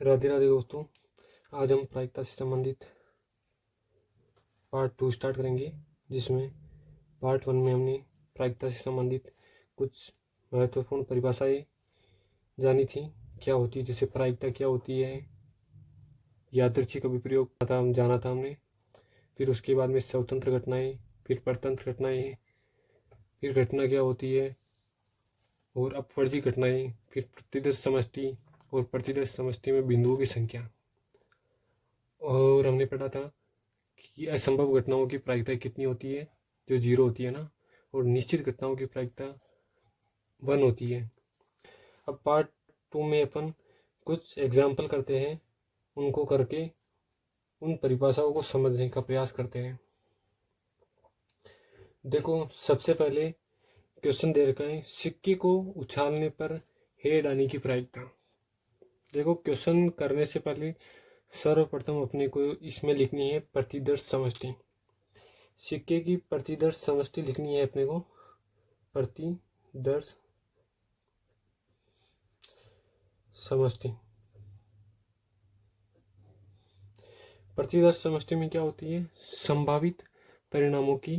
राधे राधे दोस्तों। आज हम प्रायिकता से संबंधित पार्ट 2 स्टार्ट करेंगे, जिसमें पार्ट 1 में हमने प्रायिकता से संबंधित कुछ महत्वपूर्ण परिभाषाएं जानी थी, क्या होती है, जैसे प्रायिकता क्या होती है, यादृच्छिक अभिप्रयोग पता जाना था हमने। फिर उसके बाद में स्वतंत्र घटनाएं, फिर परतंत्र घटनाएं, फिर घटना क्या होती है और अपवर्जी घटनाएं, फिर प्रतिदर्श समष्टि और प्रतिदर्श समष्टि में बिंदुओं की संख्या। और हमने पढ़ा था कि असंभव घटनाओं की प्रायिकता कितनी होती है, जो 0 होती है ना, और निश्चित घटनाओं की प्रायिकता 1 होती है। अब पार्ट 2 में अपन कुछ एग्जाम्पल करते हैं, उनको करके उन परिभाषाओं को समझने का प्रयास करते हैं। देखो, सबसे पहले क्वेश्चन दे रखा है, सिक्के को उछालने पर हेड आने की प्रायिकता। देखो, क्वेश्चन करने से पहले सर्वप्रथम अपने को इसमें लिखनी है प्रतिदर्श समष्टि। सिक्के की प्रतिदर्श समष्टि लिखनी है अपने को, प्रतिदर्श समष्टि। प्रतिदर्श समष्टि में क्या होती है, संभावित परिणामों की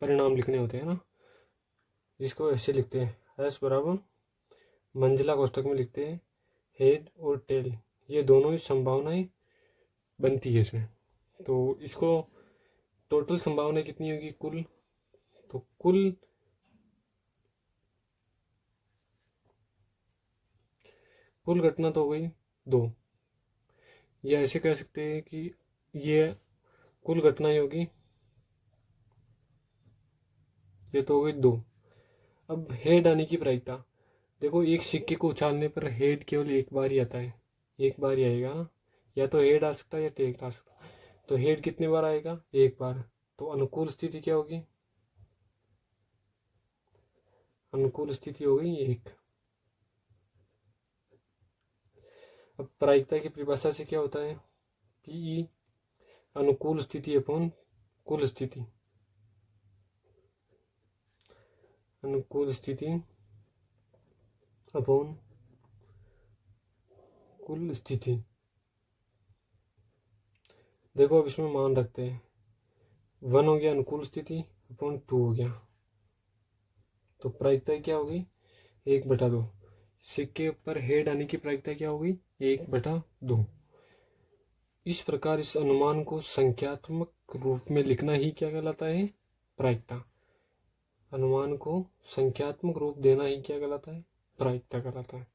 परिणाम लिखने होते हैं ना, जिसको ऐसे लिखते हैं एस बराबर मंजिला कोष्ठक में लिखते हैं हेड और टेल, ये दोनों ही संभावनाएं बनती है इसमें। तो इसको टोटल संभावना कितनी होगी कुल, तो कुल घटना तो हो गई 2, या ऐसे कह सकते हैं कि ये कुल घटना ही होगी, ये तो हो गई 2। अब हेड आने की प्रायिकता, देखो एक सिक्के को उछालने पर हेड केवल एक बार ही आता है, एक बार ही आएगा ना, या तो हेड आ सकता है या टेल आ सकता है। तो हेड कितने बार आएगा, एक बार। तो अनुकूल स्थिति क्या होगी, अनुकूल स्थिति हो गई 1। अब प्रायिकता की परिभाषा से क्या होता है, पीई अनुकूल स्थिति अपॉन कुल स्थिति, अनुकूल स्थिति अपॉन कुल स्थिति। देखो अब इसमें मान रखते हैं, 1 हो गया अनुकूल स्थिति अपॉन 2 हो गया, तो प्रायिकता क्या होगी 1/2। सिक्के पर हेड आने की प्रायिकता क्या होगी 1/2। इस प्रकार इस अनुमान को संख्यात्मक रूप में लिखना ही क्या कहलाता है, प्रायिकता। अनुमान को संख्यात्मक रूप देना ही क्या कहलाता है, प्रायिकता कहलाता है।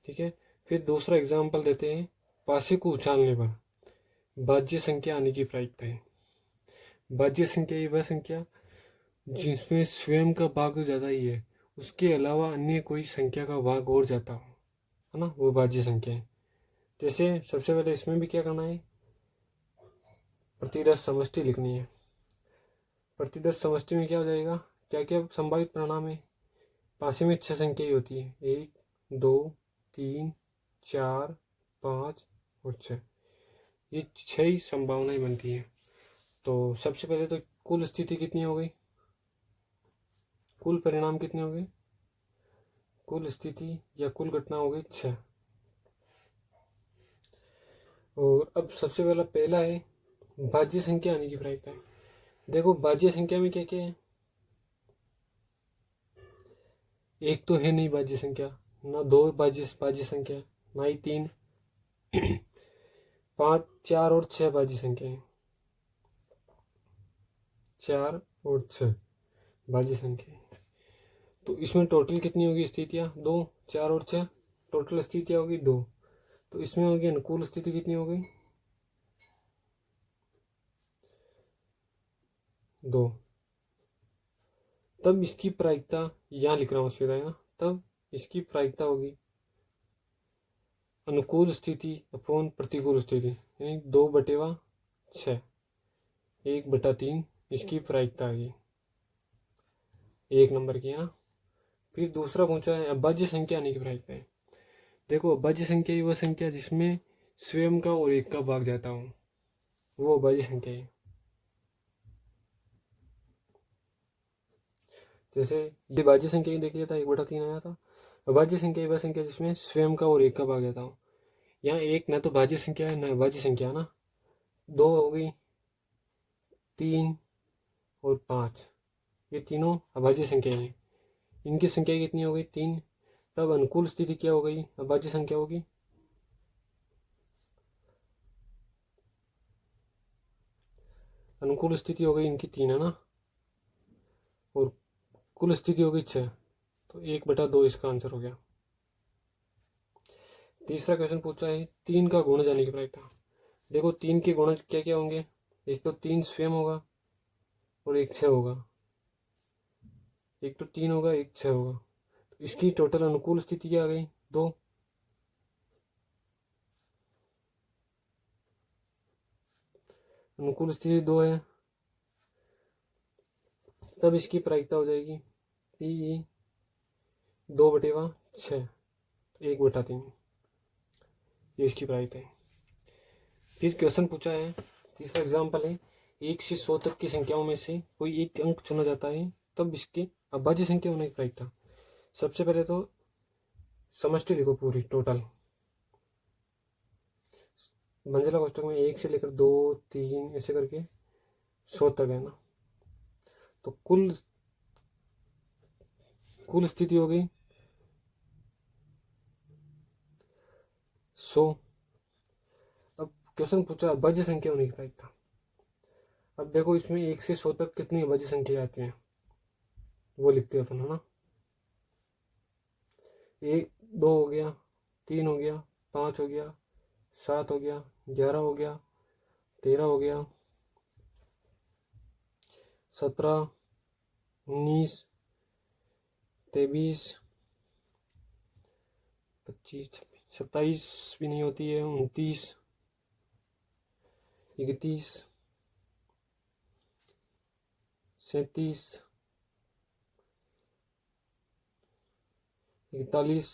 ठीक है, फिर दूसरा एग्जाम्पल देते हैं, पासे को उछालने पर बाह्य संख्या आने की प्रायिकता है। बाह्य संख्या ये वह संख्या जिसमें स्वयं का भाग तो ज़्यादा ही है, उसके अलावा अन्य कोई संख्या का भाग और जाता हो, है ना, वो बाह्य संख्या है। जैसे सबसे पहले इसमें भी क्या करना है, प्रतिदर्श समष्टि लिखनी है। प्रतिदर्श समष्टि में क्या हो जाएगा, क्या क्या संभावित परिणाम है, पासे में 6 संख्या ही होती है, 1 2 3 4 5 और 6, ये 6 ही संभावनाएं बनती हैं। तो सबसे पहले तो कुल स्थिति कितनी हो गई, कुल परिणाम कितने हो गए, कुल स्थिति या कुल घटना हो गई 6। और अब सबसे पहला है बाह्य संख्या आने की प्रायिकता है। देखो बाह्य संख्या में क्या क्या है, एक तो है नहीं बाह्य संख्या, ना 2 बाह्य संख्या, ना ही 3 5 4 और 6 बाह्य संख्या है, 4 और 6 बाह्य संख्या है। तो इसमें टोटल कितनी होगी स्थितियाँ, 2 4 और 6, टोटल स्थितियाँ होगी 2। तो इसमें होगी अनुकूल स्थिति कितनी हो गई, 2। तब इसकी प्रायिकता यहाँ लिख रहा हूँ सीधा है ना, तब इसकी प्रायिकता होगी अनुकूल स्थिति अपॉन प्रतिकूल स्थिति, यानी 2/6, 1/3 इसकी प्रायिकता आ गई, 1 नंबर की है ना। फिर दूसरा पूछा है अभाज्य संख्या आने की प्रायिकता है। देखो अभाज्य संख्या ही वह संख्या जिसमें स्वयं का और 1 का भाग जाता हो, वो अभाज्य संख्या है। जैसे ये भाज्य संख्या ही देख लिया था, 1/3 आया था। अभाज्य संख्या वह संख्या जिसमें स्वयं का और 1 का भाग जाता हो, यहाँ एक ना तो भाज्य संख्या है ना अभाज्य संख्या है ना। 2 हो गई, 3 और 5, ये तीनों अभाज्य संख्या हैं। इनकी संख्या कितनी हो गई? 3। तब अनुकूल स्थिति क्या हो गई? अभाज्य संख्या होगी। अनुकूल स्थिति हो गई इनकी 3 है ना, और कुल स्थिति हो गई 6, तो 1/2 इसका आंसर हो गया। तीसरा क्वेश्चन पूछा है 3 का गुण जाने की प्रायिकता। देखो 3 के गुण क्या क्या होंगे? एक तो 3 स्वयं होगा और एक 6 होगा। एक तो 3 होगा, एक 6 होगा, तो इसकी टोटल अनुकूल स्थिति क्या आ गई? 2। अनुकूल स्थिति 2 है, तब इसकी प्रायिकता हो जाएगी पी 2/6, 1/3, ये इसकी प्रायिकता है। फिर क्वेश्चन पूछा है, तीसरा एग्जाम्पल है, 1 से 100 तक की संख्याओं में से कोई एक अंक चुना जाता है, तब इसके अभाज्य संख्या होने की प्रायिकता। सबसे पहले तो समष्टि लिखो पूरी टोटल। मंजिला कोष्टक में 1 से लेकर 2, 3 ऐसे करके 100 तक है ना, तो कुल स्थिति हो गई 100। अब क्वेश्चन पूछा अभाज्य संख्या होने की प्रायिकता। अब देखो इसमें 1 से 100 तक कितनी अभाज्य संख्या आती हैं, वो लिखते हैं अपन, है ना। 1, 2 हो गया, 3 हो गया, 5 हो गया, 7 हो गया, 11 हो गया, 13 हो गया, 17, 19, 23, 25, 27 भी नहीं होती है, 29, 31, 37, 41,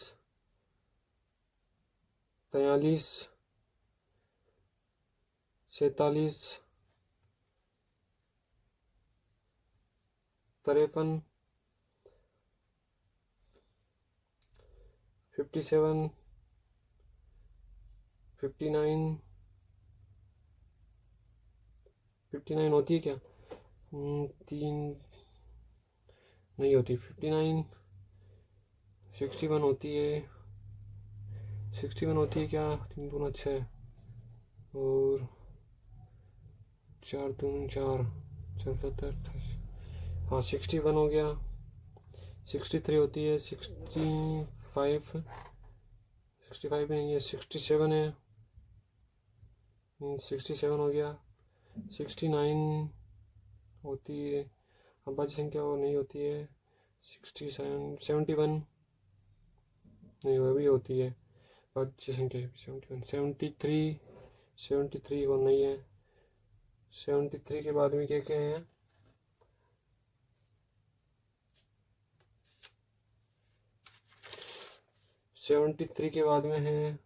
43, 47, 53, 57, 59, 59 होती है क्या? 3 नहीं होती, 59, 61 होती है, 61 होती है क्या? 3 दूना 6 और 4 दूना 4, 4 7 28, हाँ 61 हो गया। 63 होती है, 65, 65 भी नहीं है, 67 है, 67 हो गया। 69 होती है, अभाज्य संख्या वो नहीं होती है। 67, 71 नहीं, वह भी होती है अभाज्य संख्या। 71, 73, 73 वो नहीं है। 73 के बाद में क्या क्या है? 73 के बाद में है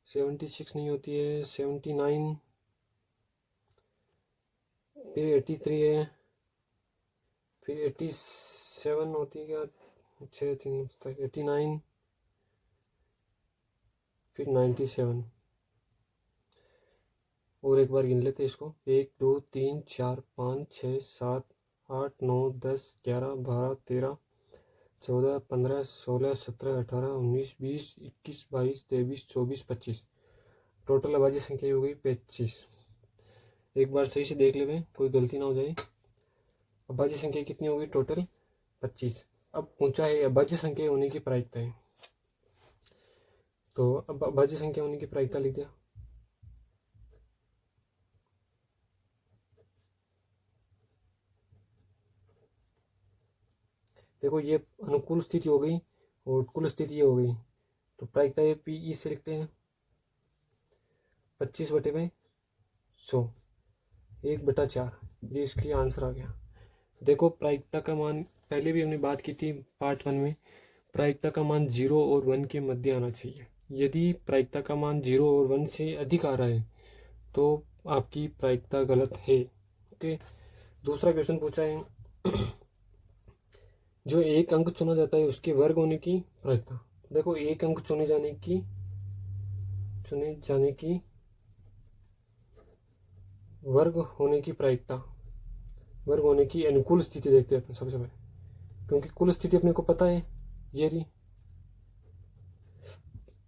76 नहीं होती है, 79, फिर 83 है, फिर 87 होती है क्या? 6 3 तक 89, फिर 97। और एक बार गिन लेते इसको, 1 2 3 4 5 6 7 8 9 10 11 12 13 14 15 16 17 18 19 20 21 22 23 24 25, टोटल अभाज्य संख्या हो गई 25। एक बार सही से देख ले, कोई गलती ना हो जाए। अभाज्य संख्या कितनी होगी टोटल? 25। अब पूछा है अभाज्य संख्या होने की प्रायिकता है, तो अब अभाज्य संख्या होने की प्रायिकता लिख दिया। देखो ये अनुकूल स्थिति हो गई और कुल स्थिति ये हो गई, तो प्रायिकता ये पी से लिखते हैं 25/100, 1/4, ये इसकी आंसर आ गया। देखो प्रायिकता का मान पहले भी हमने बात की थी पार्ट 1 में, प्रायिकता का मान 0 और 1 के मध्य आना चाहिए। यदि प्रायिकता का मान 0 और 1 से अधिक आ रहा है तो आपकी प्रायिकता गलत है। ओके, दूसरा क्वेश्चन पूछा है जो एक अंक चुना जाता है उसके वर्ग होने की प्रायिकता। देखो एक अंक चुने जाने की वर्ग होने की प्रायिकता, वर्ग होने की अनुकूल स्थिति देखते हैं अपन सबसे पहले, क्योंकि कुल स्थिति अपने को पता है, ये रही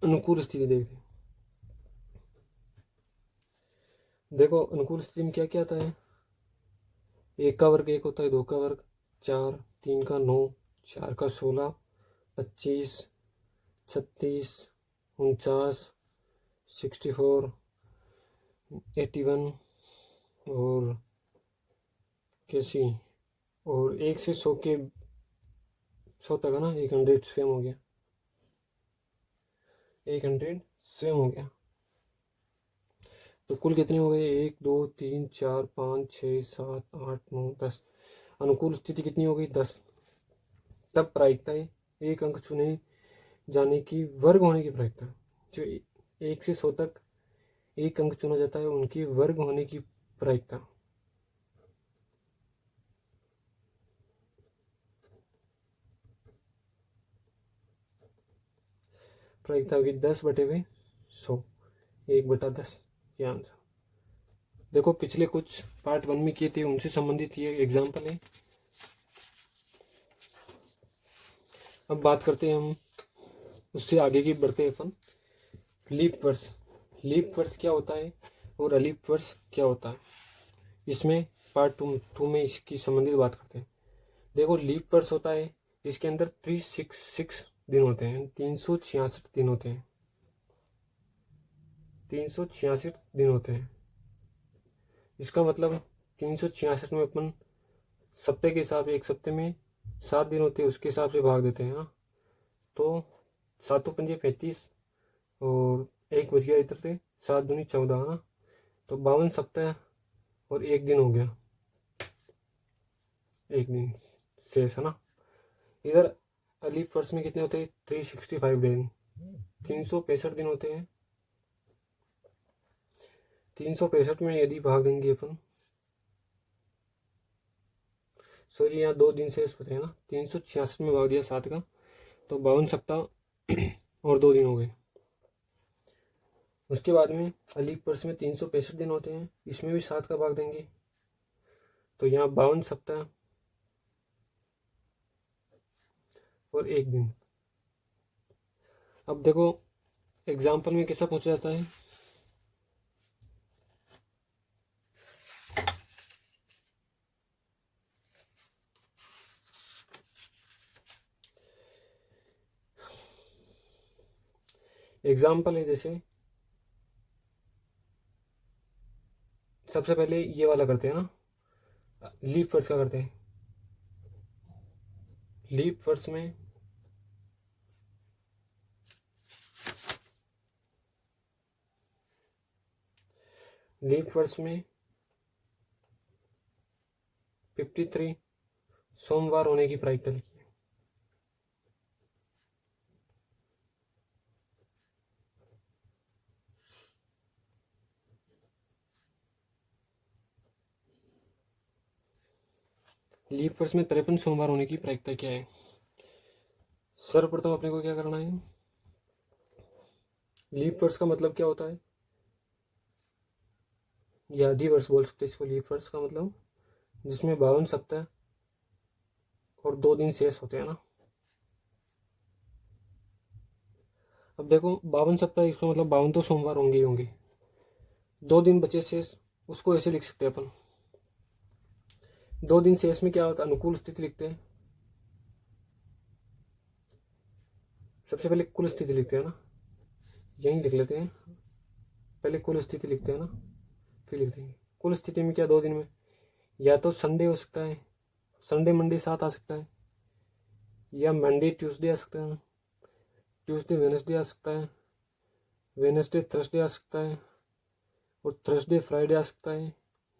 अनुकूल स्थिति देखते हैं। देखो अनुकूल स्थिति में क्या क्या आता है, एक का वर्ग एक होता है, दो का वर्ग चार, तीन का 9, चार का 16, 25, 36, 49, 64, 81 और कैसी, और 1 से 100 के 100 तक है ना, 100 स्वयं हो गया, 100 स्वयं हो गया। तो कुल कितने हो गए, 1 2 3 4 5 6 7 8 9 10। अनुकूल स्थिति कितनी हो गई, 10। तब प्रायिकता है एक अंक चुने जाने की वर्ग होने की प्रायिकता, जो 1 से 100 तक एक अंक चुना जाता है उनकी वर्ग होने की प्रायिकता। प्रायिकता होगी 10/100, 1/10, ये आंसर। देखो पिछले कुछ पार्ट 1 में किए थे उनसे संबंधित ये एग्जाम्पल है। अब बात करते हैं हम उससे आगे की बढ़ते हैं अपन, लीप वर्ष। लीप वर्ष क्या होता है और अलीप वर्ष क्या होता है, इसमें पार्ट 2 में इसकी संबंधित बात करते हैं। देखो लीप वर्ष होता है जिसके अंदर 366 दिन होते हैं, 366 दिन होते हैं, 366 दिन होते हैं। इसका मतलब 366 में अपन सप्ताह के हिसाब से, एक सप्ताह में 7 दिन होते हैं उसके हिसाब से भाग देते हैं ना, तो 7 पंजे 35 और एक बच गया इधर से, 7 दूनी 14 है ना, तो 52 सप्ताह और एक दिन हो गया, एक दिन शेष है ना। इधर अलीफ वर्ष में कितने होते हैं, 365 दिन, 365 दिन होते हैं। 365 में यदि भाग देंगे अपन, सॉरी यहाँ 2 दिन शेष बचे हैं ना, 366 में भाग दिया 7 का, तो 52 सप्ताह और 2 दिन हो गए। उसके बाद में अलीफ वर्ष में 365 दिन होते हैं, इसमें भी 7 का भाग देंगे, तो यहाँ 52 सप्ताह और एक दिन। अब देखो एग्जाम्पल में कैसा पूछा जाता है, एग्जाम्पल है जैसे सबसे पहले ये वाला करते हैं ना, लीप वर्ष का करते हैं। लीप वर्ष में लीप वर्ष में 53 सोमवार होने की प्रायिकता लिखी है। लीप वर्ष में 53 सोमवार होने की प्रायिकता क्या है। सर्वप्रथम अपने को क्या करना है, लीप वर्ष का मतलब क्या होता है, या अधिवर्ष बोल सकते हैं इसको। लीप वर्ष का मतलब जिसमें 52 सप्ताह और 2 दिन शेष होते हैं ना। अब देखो 52 सप्ताह, इसका मतलब 52 तो सोमवार होंगे ही होंगे, 2 दिन बचे शेष, उसको ऐसे लिख सकते हैं अपन। 2 दिन शेष में क्या होता है, अनुकूल स्थिति लिखते हैं। सबसे पहले कुल स्थिति लिखते हैं ना, यहीं लिख लेते हैं, पहले कुल स्थिति लिखते हैं ना, फिर लिख देंगे। कुल स्थिति में क्या, 2 दिन में या तो संडे हो सकता है, संडे मंडे 7 आ सकता है, या मंडे ट्यूसडे आ सकता है, ट्यूसडे वेनसडे आ सकता है, वेनसडे थर्सडे आ सकता है, और थर्सडे फ्राइडे आ सकता है,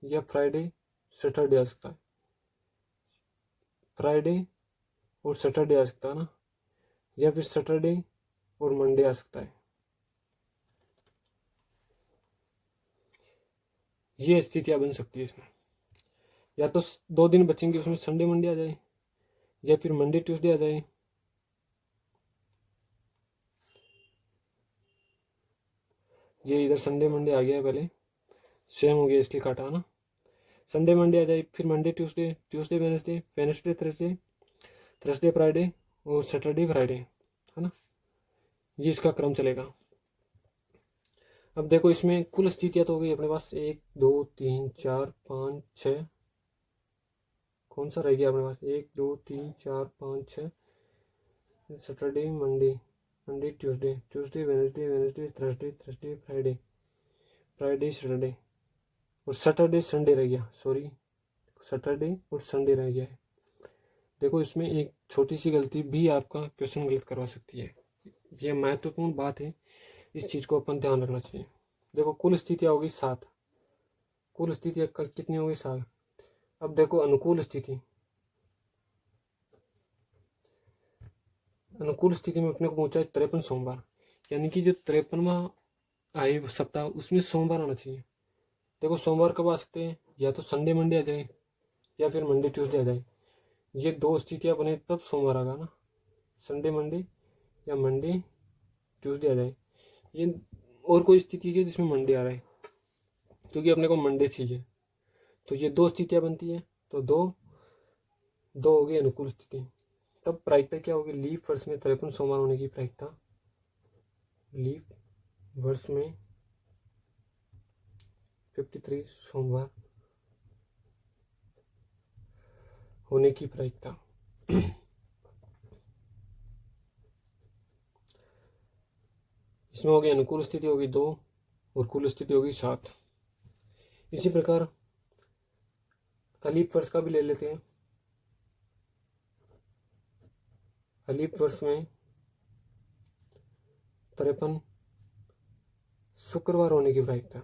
या फ्राइडे सैटरडे आ सकता है, फ्राइडे और सैटरडे आ सकता है ना, या फिर सैटरडे और मंडे आ सकता है। ये स्थितियाँ बन सकती है इसमें, या तो 2 दिन बचेंगे उसमें संडे मंडे आ जाए, या फिर मंडे ट्यूसडे आ जाए, ये इधर संडे मंडे आ गया है, पहले सेम हो गया इसलिए काटा ना। संडे मंडे आ जाए, फिर Monday Tuesday, Tuesday Wednesday, Wednesday Thursday, Thursday Friday और सैटरडे फ्राइडे, है ना। ये इसका क्रम चलेगा। अब देखो इसमें कुल स्थितियाँ तो हो गई अपने पास 1 2 3 4 5 6, कौन सा रह गया अपने पास, 1 2 3 4 5 6, Saturday Monday, Monday Tuesday, Tuesday Wednesday, Wednesday Thursday, Thursday Friday, Friday Saturday और सैटरडे संडे रह गया, सॉरी सैटरडे और संडे रह गया है। देखो इसमें एक छोटी सी गलती भी आपका क्वेश्चन गलत करवा सकती है, ये महत्वपूर्ण बात है, इस चीज़ को अपन ध्यान रखना चाहिए। देखो कुल स्थितियाँ होगी 7, कुल स्थितियाँ कितनी होगी 7। अब देखो अनुकूल स्थिति, अनुकूल स्थिति में अपने को पहुंचा है 53 सोमवार, यानी कि जो 53वां आए सप्ताह उसमें सोमवार आना चाहिए। देखो सोमवार कब आ सकते हैं, या तो संडे मंडे आ जाए या फिर मंडे ट्यूसडे आ जाए। ये दो स्थितियाँ बने तब सोमवार आएगा ना, संडे मंडे या मंडे ट्यूसडे आ जाए। ये और कोई स्थिति है जिसमें मंडे आ रहा है, क्योंकि अपने को मंडे चाहिए, तो ये दो स्थितियाँ बनती है, तो दो दो हो गई अनुकूल स्थिति। तब प्रायिकता क्या होगी, लीप वर्ष में 53 सोमवार होने की प्रायिकता, लीप वर्ष में 53 सोमवार होने की प्रायिकता। इसमें हो गई अनुकूल स्थिति होगी 2 और कुल स्थिति होगी 7। इसी प्रकार अलीप वर्ष का भी ले लेते हैं। अलीप वर्ष में 53 शुक्रवार होने की प्रायिकता।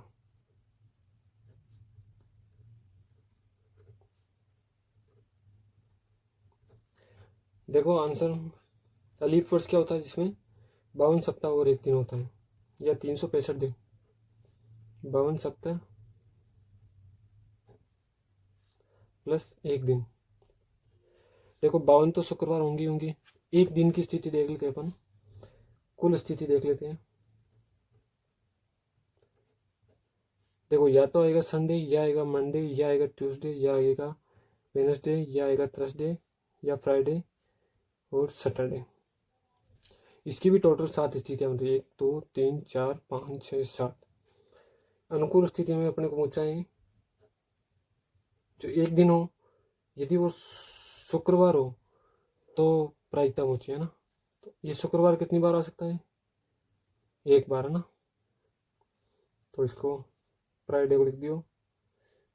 देखो आंसर, अलीप वर्ष क्या होता है जिसमें 52 सप्ताह और एक दिन होता है, या 365 दिन, 52 सप्ताह प्लस एक दिन। देखो 52 तो शुक्रवार होंगी, एक दिन की स्थिति देख लेते हैं अपन, कुल स्थिति देख लेते हैं। देखो या तो आएगा संडे, या आएगा मंडे, या आएगा ट्यूसडे, या आएगा वेनसडे, या आएगा थर्सडे, या फ्राइडे और सैटरडे। इसकी भी टोटल 7 स्थितियाँ बन रही है, 1 2 3 4 5 6 7। अनुकूल स्थिति में अपने को पूछा है जो एक दिन हो, यदि वो शुक्रवार हो तो प्रायिकता पहुंची, है ना। तो ये शुक्रवार कितनी बार आ सकता है, एक बार, है ना। तो इसको फ्राइडे को लिख दियो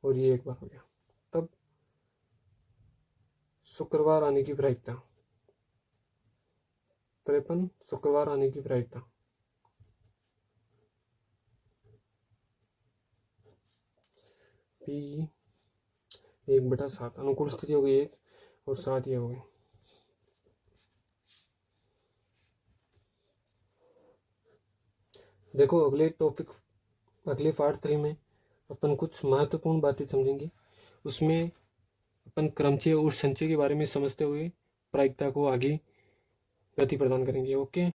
और ये एक बार हो गया। तब शुक्रवार आने की प्रायिकता 53 शुक्रवार आने की प्रायिकता। पी 1/7, अनुकूल स्थिति हो गई 1 और 7 ये हो गई। देखो अगले टॉपिक, अगले पार्ट 3 में अपन कुछ महत्वपूर्ण बातें समझेंगे, उसमें अपन क्रमचय और संचय के बारे में समझते हुए प्रायिकता को आगे गति प्रदान करेंगे। ओके।